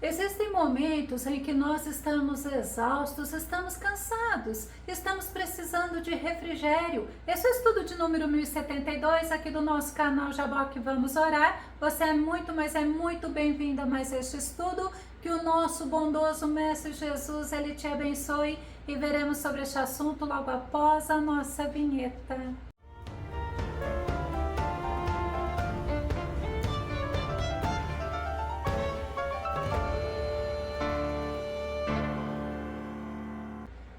Existem momentos em que nós estamos exaustos, estamos cansados, estamos precisando de refrigério. Esse é o estudo de número 1072 aqui do nosso canal Jaboque Vamos Orar. Você é muito, mas é muito bem-vindo a mais este estudo. Que o nosso bondoso Mestre Jesus, Ele te abençoe e veremos sobre este assunto logo após a nossa vinheta.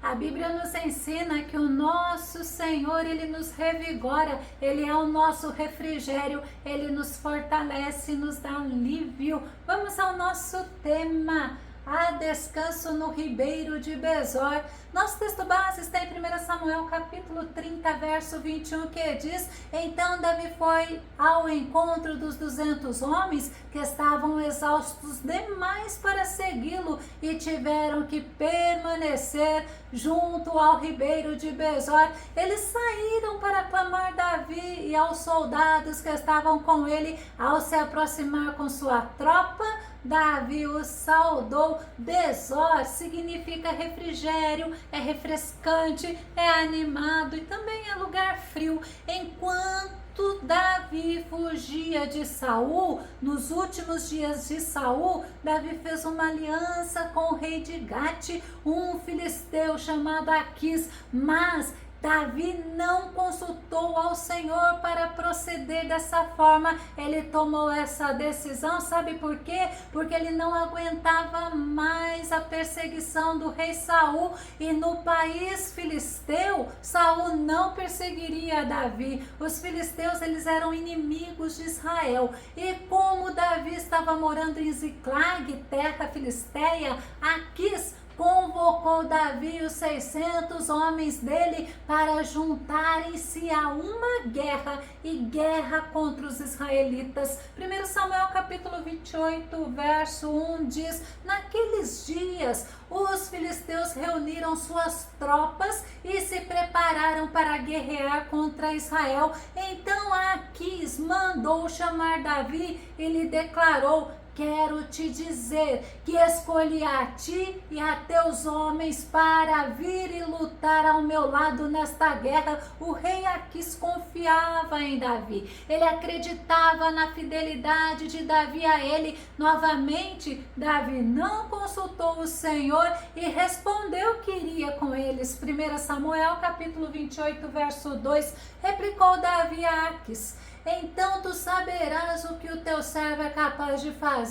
A Bíblia nos ensina que o nosso Senhor, Ele nos revigora, Ele é o nosso refrigério, Ele nos fortalece, nos dá alívio. Vamos ao nosso tema. Há descanso no ribeiro de Besor. Nosso texto base está em 1 Samuel capítulo 30, verso 21, que diz: Então Davi foi ao encontro dos 200 homens que estavam exaustos demais para segui-lo e tiveram que permanecer junto ao ribeiro de Besor. Eles saíram para aclamar Davi e aos soldados que estavam com ele. Ao se aproximar com sua tropa, Davi o saudou. Besor significa refrigério, é refrescante, é animado e também é lugar frio. Enquanto Davi fugia de Saul, nos últimos dias de Saul, Davi fez uma aliança com o rei de Gate, um filisteu chamado Aquis, mas Davi não consultou ao Senhor para proceder dessa forma. Ele tomou essa decisão, sabe por quê? Porque ele não aguentava mais a perseguição do rei Saul, e no país filisteu, Saul não perseguiria Davi. Os filisteus, eles eram inimigos de Israel, e como Davi estava morando em Ziclag, terra filisteia, Aquis convocou Davi e os 600 homens dele para juntarem-se a uma guerra e guerra contra os israelitas. 1 Samuel capítulo 28, verso 1 diz: Naqueles dias os filisteus reuniram suas tropas e se prepararam para guerrear contra Israel. Então Aquis mandou chamar Davi e lhe declarou: Quero te dizer que escolhi a ti e a teus homens para vir e lutar ao meu lado nesta guerra. O rei Aquis confiava em Davi. Ele acreditava na fidelidade de Davi a ele. Novamente, Davi não consultou o Senhor e respondeu que iria com eles. 1 Samuel capítulo 28, verso 2, replicou Davi a Aquis: Então tu saberás o que o teu servo é capaz de fazer.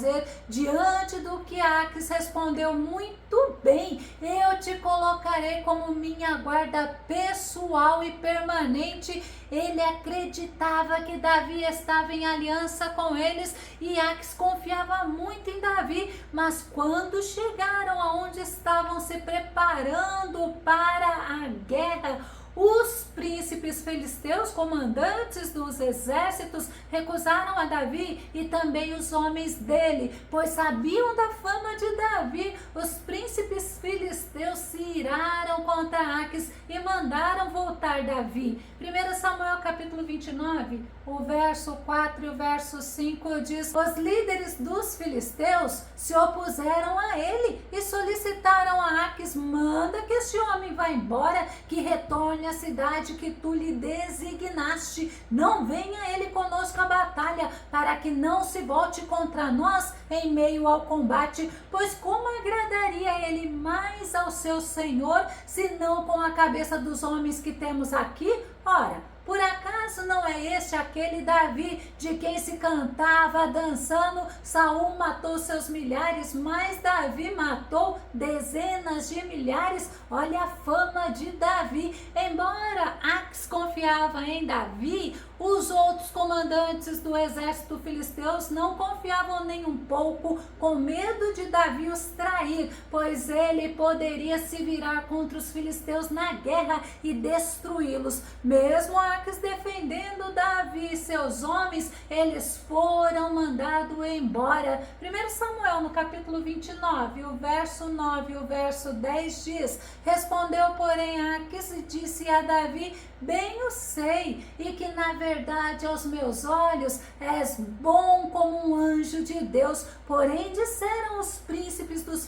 Diante do que Aquis respondeu: Muito bem, eu te colocarei como minha guarda pessoal e permanente. Ele acreditava que Davi estava em aliança com eles e Aquis confiava muito em Davi. Mas quando chegaram aonde estavam se preparando para a guerra, os príncipes filisteus, comandantes dos exércitos, recusaram a Davi e também os homens dele, pois sabiam da fama de Davi. Os príncipes filisteus se iraram contra Aquis e mandaram voltar Davi. 1 Samuel capítulo 29, o verso 4 e o verso 5 diz: Os líderes dos filisteus se opuseram a ele e solicitaram a Aquis: Manda que este homem vá embora, que retorne à cidade que tu lhe designaste. Não venha ele conosco à batalha, para que não se volte contra nós em meio ao combate, pois como agradaria ele mais ao seu senhor, senão com a cabeça dos homens que temos aqui? Ora, por acaso não é este aquele Davi de quem se cantava dançando? Saul matou seus milhares, mas Davi matou dezenas de milhares. Olha a fama de Davi. Embora Aquis confiava em Davi, os outros comandantes do exército filisteus não confiavam nem um pouco, com medo de Davi os trair, pois ele poderia se virar contra os filisteus na guerra e destruí-los. Mesmo Aquis defendendo Davi e seus homens, eles foram mandados embora. 1 Samuel no capítulo 29, o verso 9 e o verso 10 diz: Respondeu, porém, Aquis e disse a Davi: Bem o sei, e que na verdade aos meus olhos és bom como um anjo de Deus. Porém disseram os príncipes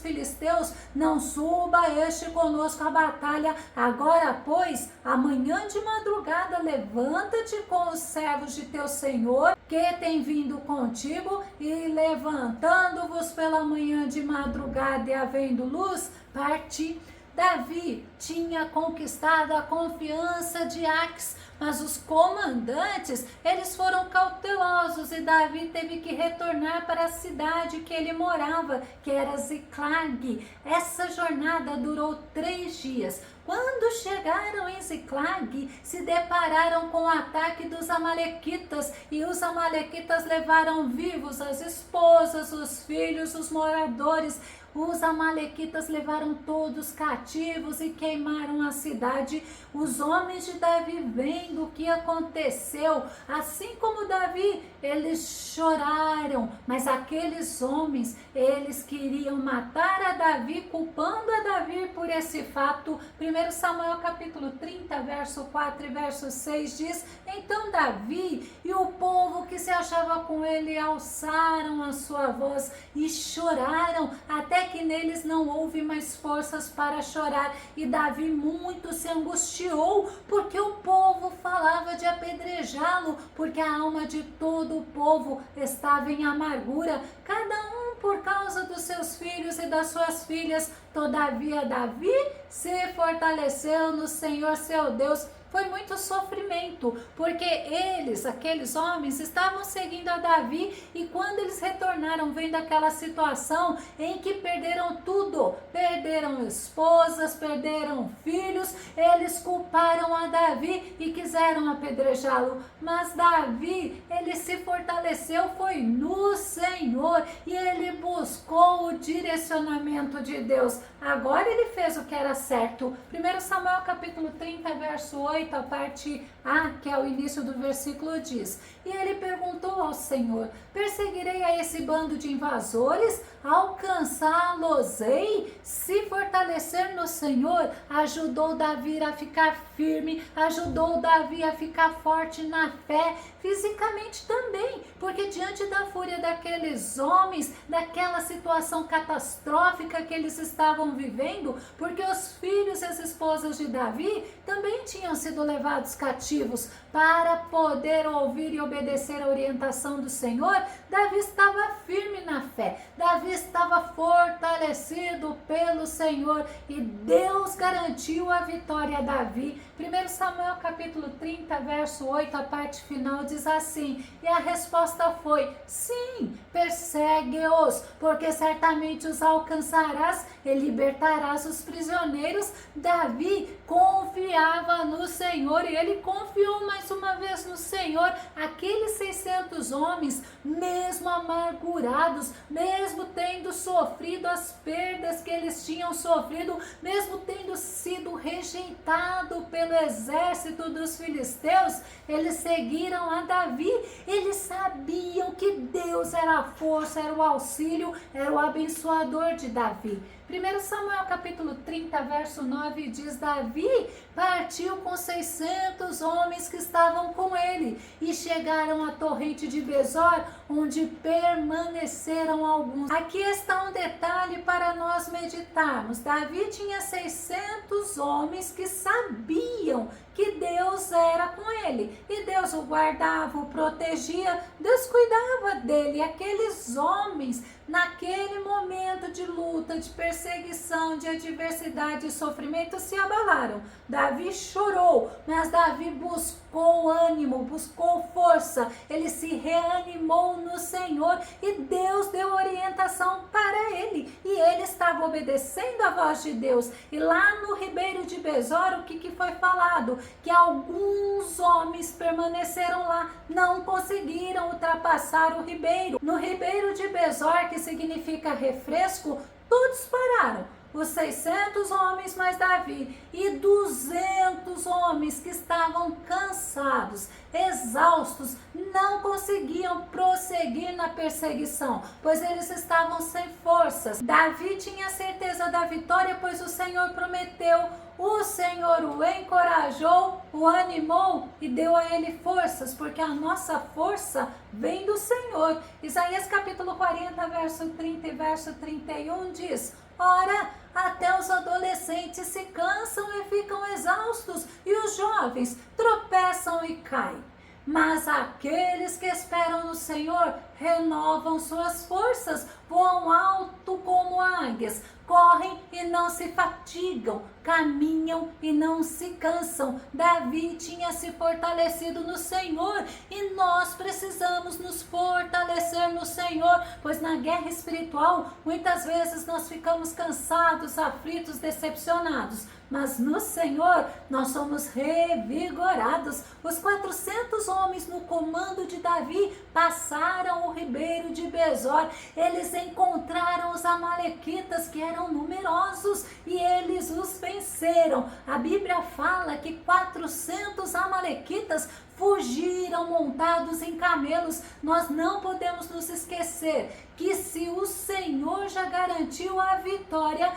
filisteus: não suba este conosco à batalha. Agora, pois, amanhã de madrugada, levanta-te com os servos de teu senhor, que tem vindo contigo, e levantando-vos pela manhã de madrugada e havendo luz, parti. Davi tinha conquistado a confiança de Aques, mas os comandantes, eles foram cautelosos e Davi teve que retornar para a cidade que ele morava, que era Ziclag. Essa jornada durou 3 dias. Quando chegaram em Ziclag, se depararam com o ataque dos amalequitas, e os amalequitas levaram vivos as esposas, os filhos, os moradores. Os amalequitas levaram todos cativos e queimaram a cidade. Os homens de Davi, vendo o que aconteceu, assim como Davi, eles choraram. Mas aqueles homens, eles queriam matar a Davi, culpando a Davi por esse fato. 1 Samuel capítulo 30, verso 4 e verso 6 diz: então Davi e o povo que se achava com ele alçaram a sua voz e choraram, até que neles não houve mais forças para chorar. E Davi muito se angustiou, porque o povo falava de apedrejá-lo, porque a alma de todo o povo estava em amargura, cada um por causa dos seus filhos e das suas filhas. Todavia Davi se fortaleceu no Senhor seu Deus. Foi muito sofrimento, porque eles, aqueles homens, estavam seguindo a Davi, e quando eles retornaram vendo aquela situação em que perderam tudo, perderam esposas, perderam filhos, eles culparam a Davi e quiseram apedrejá-lo. Mas Davi, ele se fortaleceu, foi no Senhor, e ele buscou o direcionamento de Deus. Agora ele fez o que era certo. 1 Samuel capítulo 30, verso 8, a parte A, que é o início do versículo, diz: e ele perguntou ao Senhor: perseguirei a esse bando de invasores? Alcançá-los-ei? Se fortalecer no Senhor ajudou Davi a ficar firme, ajudou Davi a ficar forte na fé, fisicamente também, porque diante da fúria daqueles homens, daquela situação catastrófica que eles estavam vivendo, porque os filhos e as esposas de Davi também tinham sido levados cativos, para poder ouvir e obedecer a orientação do Senhor, Davi estava firme na fé, Davi estava fortalecido pelo Senhor, e Deus garantiu a vitória a Davi. 1 Samuel capítulo 30, verso 8, a parte final diz assim: e a resposta foi: sim, persegue-os, porque certamente os alcançarás e libertarás os prisioneiros. Davi confiava no Senhor, e ele confiou mais uma vez no Senhor. Aqueles 600 homens, mesmo amargurados, mesmo tendo sofrido as perdas que eles tinham sofrido, mesmo tendo sido rejeitado pelo exército dos filisteus, eles seguiram a Davi. Eles sabiam que Deus era a força, era o auxílio, era o abençoador de Davi. 1 Samuel capítulo 30, verso 9 diz: Davi partiu com 600 homens que estavam com ele e chegaram à torrente de Besor, onde permaneceram alguns. Aqui está um detalhe para nós meditarmos. Davi tinha 600 homens que sabiam que Deus era com ele, e Deus o guardava, o protegia, Deus cuidava dele. Aqueles homens, naquele momento de luta, de perseguição, de adversidade e sofrimento, se abalaram. Davi chorou, mas Davi buscou ânimo, buscou força, ele se reanimou no Senhor, e Deus deu orientação para ele, e ele estava obedecendo a voz de Deus. E lá no ribeiro de Besor, o que foi falado? Que alguns homens permaneceram lá, não conseguiram ultrapassar o ribeiro. No ribeiro de Besor, que significa refresco, todos pararam. Os 600 homens mais Davi e 200 homens que estavam cansados, exaustos, não conseguiam prosseguir na perseguição, pois eles estavam sem forças. Davi tinha certeza da vitória, pois o Senhor prometeu o Senhor o encorajou, o animou e deu a ele forças, porque a nossa força vem do Senhor. Isaías capítulo 40, verso 30 e verso 31 diz: ora, até os adolescentes se cansam e ficam exaustos, e os jovens tropeçam e caem. Mas aqueles que esperam no Senhor renovam suas forças, voam alto como águias, correm e não se fatigam, caminham e não se cansam. Davi tinha se fortalecido no Senhor e nós precisamos nos fortalecer no Senhor, pois na guerra espiritual muitas vezes nós ficamos cansados, aflitos, decepcionados. Mas no Senhor nós somos revigorados. Os 400 homens no comando de Davi passaram o ribeiro de Besor. Eles encontraram os amalequitas, que eram numerosos, e eles os venceram. A Bíblia fala que 400 amalequitas fugiram montados em camelos. Nós não podemos nos esquecer que se o Senhor já garantiu a vitória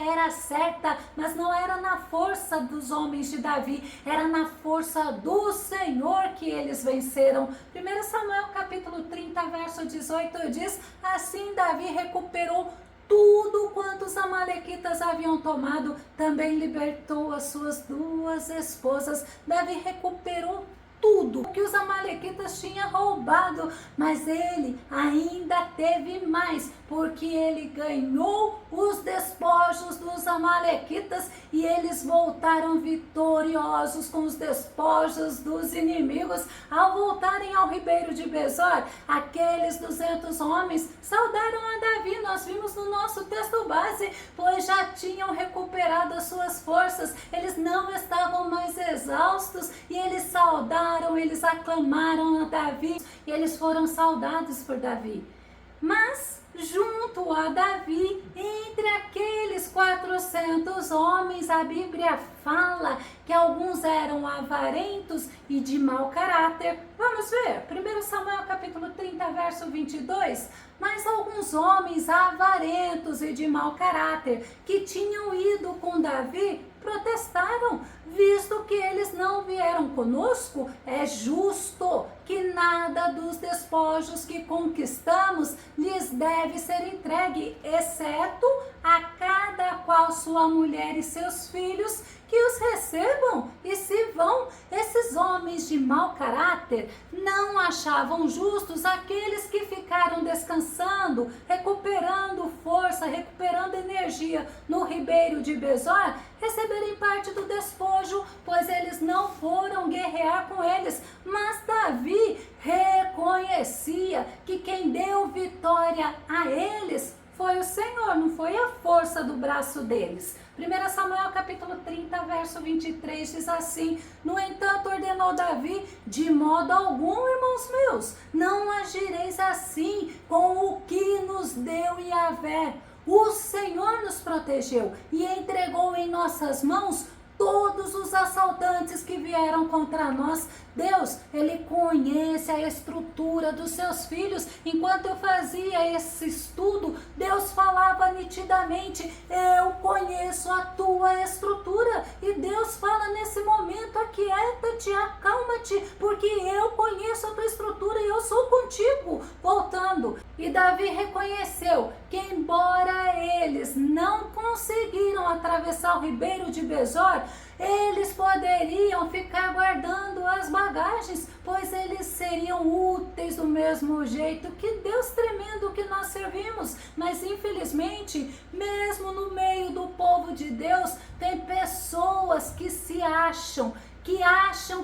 era certa, mas não era na força dos homens de Davi, era na força do Senhor que eles venceram. 1 Samuel capítulo 30, verso 18 diz: assim Davi recuperou tudo quanto os amalequitas haviam tomado, também libertou as suas 2 esposas. Davi recuperou tudo que os amalequitas tinham roubado, mas ele ainda teve mais, porque ele ganhou os despojos dos amalequitas e eles voltaram vitoriosos com os despojos dos inimigos. Ao voltarem ao ribeiro de Besor, aqueles 200 homens saudaram a Davi. Nós vimos no nosso texto base, pois já tinham recuperado as suas forças, eles não estavam mais exaustos e eles saudaram, eles aclamaram a Davi e eles foram saudados por Davi. Mas junto a Davi, entre aqueles 400 homens, a Bíblia fala que alguns eram avarentos e de mau caráter. Vamos ver, 1 Samuel capítulo 30, verso 22. Mas alguns homens avarentos e de mau caráter que tinham ido com Davi protestaram: visto que eles não vieram conosco, é justo que nada dos despojos que conquistamos lhes deve ser entregue, exceto a cada qual sua mulher e seus filhos, que os recebam e se vão. Esses homens de mau caráter não achavam justos aqueles que ficaram descansando, recuperando força, recuperando energia no ribeiro de Besor, receberem parte do despojo, pois eles não foram guerrear com eles. Mas Davi reconhecia que quem deu vitória a eles foi o Senhor, não foi a força do braço deles. 1 Samuel capítulo 30, verso 23 diz assim: no entanto ordenou Davi: de modo algum, irmãos meus, não agireis assim com o que nos deu Yahvé. O Senhor nos protegeu e entregou em nossas mãos todos os assaltantes que vieram contra nós. Deus, Ele conhece a estrutura dos seus filhos. Enquanto eu fazia esse estudo, Deus falava nitidamente: eu conheço a tua estrutura. E Deus fala nesse momento: aquieta-te, acalma-te, porque eu conheço a tua estrutura e eu sou contigo. Voltando, e Davi reconheceu que embora eles não conseguiram atravessar o ribeiro de Besor, eles poderiam ficar guardando as bagagens, pois eles seriam úteis do mesmo jeito. Que Deus tremendo que nós servimos! Mas infelizmente, mesmo no meio do povo de Deus, tem pessoas que se acham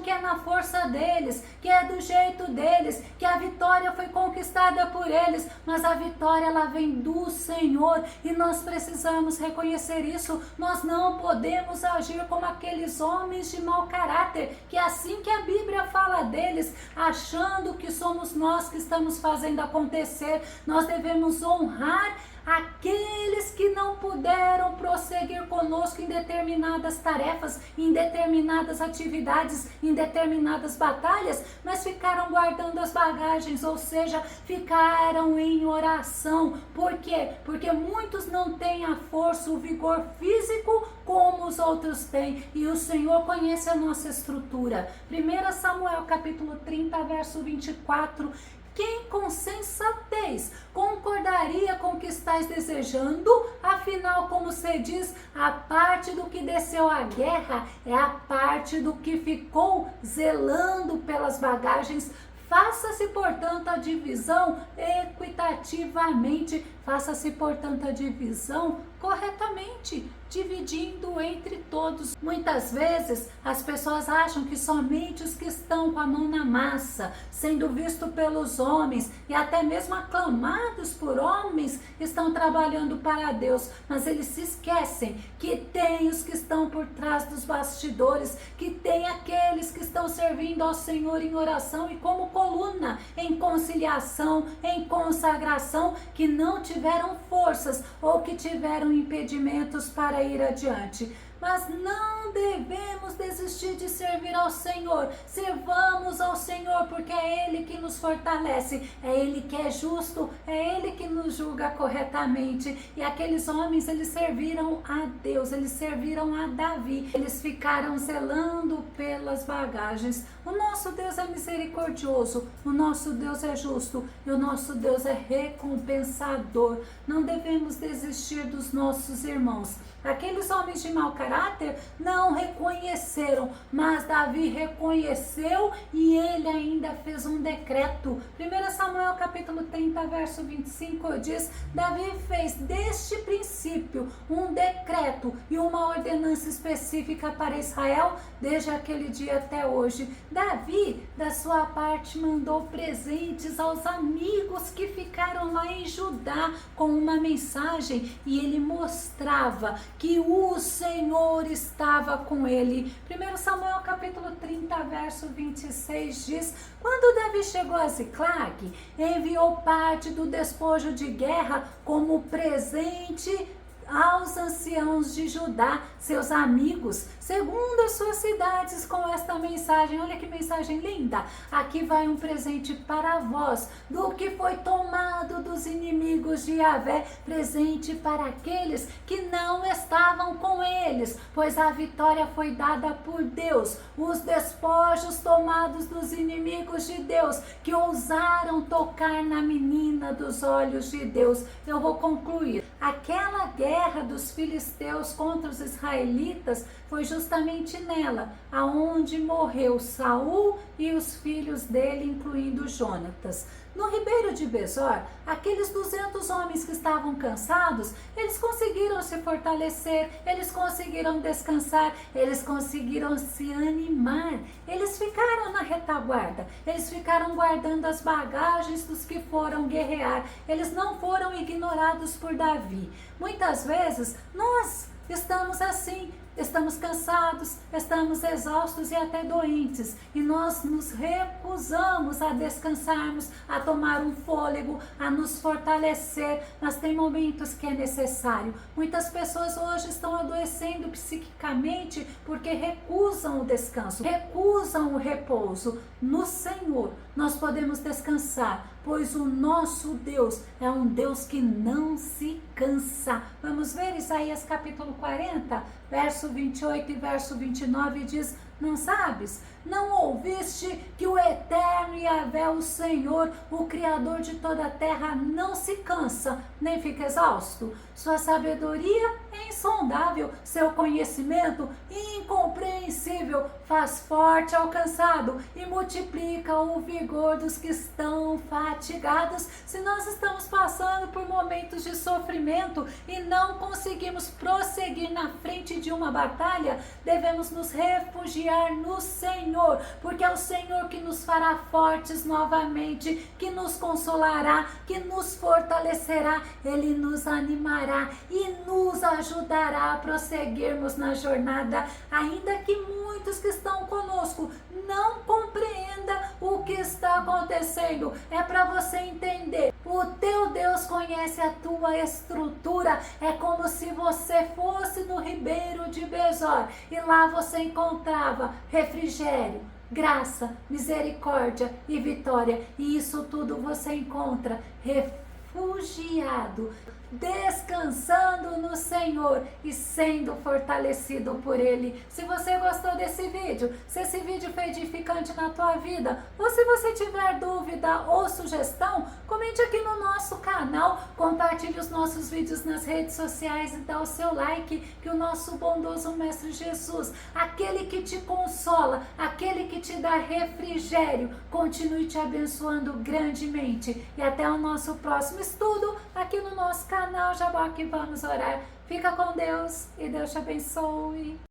que é na força deles, que é do jeito deles, que a vitória foi conquistada por eles, mas a vitória ela vem do Senhor e nós precisamos reconhecer isso. Nós não podemos agir como aqueles homens de mau caráter, que é assim que a Bíblia fala deles, achando que somos nós que estamos fazendo acontecer. Nós devemos honrar aqueles que não puderam prosseguir conosco em determinadas tarefas, em determinadas atividades, em determinadas batalhas, mas ficaram guardando as bagagens, ou seja, ficaram em oração. Por quê? Porque muitos não têm a força, o vigor físico como os outros têm, e o Senhor conhece a nossa estrutura. 1 Samuel capítulo 30, verso 24: quem com sensatez concordaria com o que estás desejando? Afinal, como se diz, a parte do que desceu à guerra é a parte do que ficou zelando pelas bagagens. Faça-se, portanto, a divisão equitativamente. Faça-se, portanto, a divisão corretamente, dividindo entre todos. Muitas vezes as pessoas acham que somente os que estão com a mão na massa, sendo visto pelos homens e até mesmo aclamados por homens, estão trabalhando para Deus, mas eles se esquecem que tem os que estão por trás dos bastidores, que tem aqueles que estão servindo ao Senhor em oração e como coluna, em conciliação, em consagração, que não tiveram forças ou que tiveram impedimentos para ir adiante. Mas não devemos desistir de servir ao Senhor. Servamos ao Senhor, porque é Ele que nos fortalece, é Ele que é justo, é Ele que nos julga corretamente. E aqueles homens, eles serviram a Deus, eles serviram a Davi, eles ficaram zelando pelas bagagens. O nosso Deus é misericordioso, o nosso Deus é justo e o nosso Deus é recompensador. Não devemos desistir dos nossos irmãos. Aqueles homens de mau caráter não reconheceram, mas Davi reconheceu e ele ainda fez um decreto. 1 Samuel capítulo 30, verso 25 diz: Davi fez deste princípio um decreto e uma ordenança específica para Israel desde aquele dia até hoje. Davi, da sua parte, mandou presentes aos amigos que ficaram lá em Judá com uma mensagem, e ele mostrava que o Senhor estava com ele. 1 Samuel capítulo 30, verso 26 diz: quando Davi chegou a Ziclag, enviou parte do despojo de guerra como presente aos anciãos de Judá, seus amigos, segundo as suas cidades, com esta mensagem. Olha que mensagem linda! Aqui vai um presente para vós, do que foi tomado dos inimigos de Yahvé, presente para aqueles que não estavam com eles, pois a vitória foi dada por Deus. Os despojos tomados dos inimigos de Deus, que ousaram tocar na menina dos olhos de Deus. Eu vou concluir. Aquela guerra dos filisteus contra os israelitas foi justamente nela aonde morreu Saul e os filhos dele, incluindo Jonatas. No ribeiro de Besor, aqueles 200 homens que estavam cansados, eles conseguiram se fortalecer, eles conseguiram descansar, eles conseguiram se animar. Eles ficaram na retaguarda, eles ficaram guardando as bagagens dos que foram guerrear. Eles não foram ignorados por Davi. Muitas vezes nós estamos assim, estamos cansados, estamos exaustos e até doentes, e nós nos recusamos a descansarmos, a tomar um fôlego, a nos fortalecer, mas tem momentos que é necessário. Muitas pessoas hoje estão adoecendo psiquicamente porque recusam o descanso, recusam o repouso. No Senhor nós podemos descansar, pois o nosso Deus é um Deus que não se cansa. Vamos ver Isaías capítulo 40, verso 28 e verso 29 diz: não sabes? Não ouviste que o eterno Yahvé, o Senhor, o Criador de toda a terra, não se cansa, nem fica exausto? Sua sabedoria é insondável, seu conhecimento incompreensível, faz forte ao cansado e multiplica o vigor dos que estão fatigados. Se nós estamos passando por momentos de sofrimento e não conseguimos prosseguir na frente de uma batalha, devemos nos refugiar no Senhor, porque é o Senhor que nos fará fortes novamente, que nos consolará, que nos fortalecerá, Ele nos animará e nos ajudará a prosseguirmos na jornada ainda que muitos que estão conosco não compreendam o que está acontecendo, é para você entender. O teu Deus conhece a tua estrutura. É como se você fosse no ribeiro de Besor e lá você encontrava refrigério, graça, misericórdia e vitória. E isso tudo você encontra refugiado, descansando no Senhor e sendo fortalecido por Ele. Se você gostou desse vídeo, se esse vídeo foi edificante na tua vida, ou se você tiver dúvida ou sugestão, comente aqui no nosso canal, compartilhe os nossos vídeos nas redes sociais e dá o seu like, que o nosso bondoso Mestre Jesus, aquele que te consola, aquele que te dá refrigério, continue te abençoando grandemente. E até o nosso próximo estudo aqui no nosso canal Jaboque. Vamos orar. Fica com Deus e Deus te abençoe.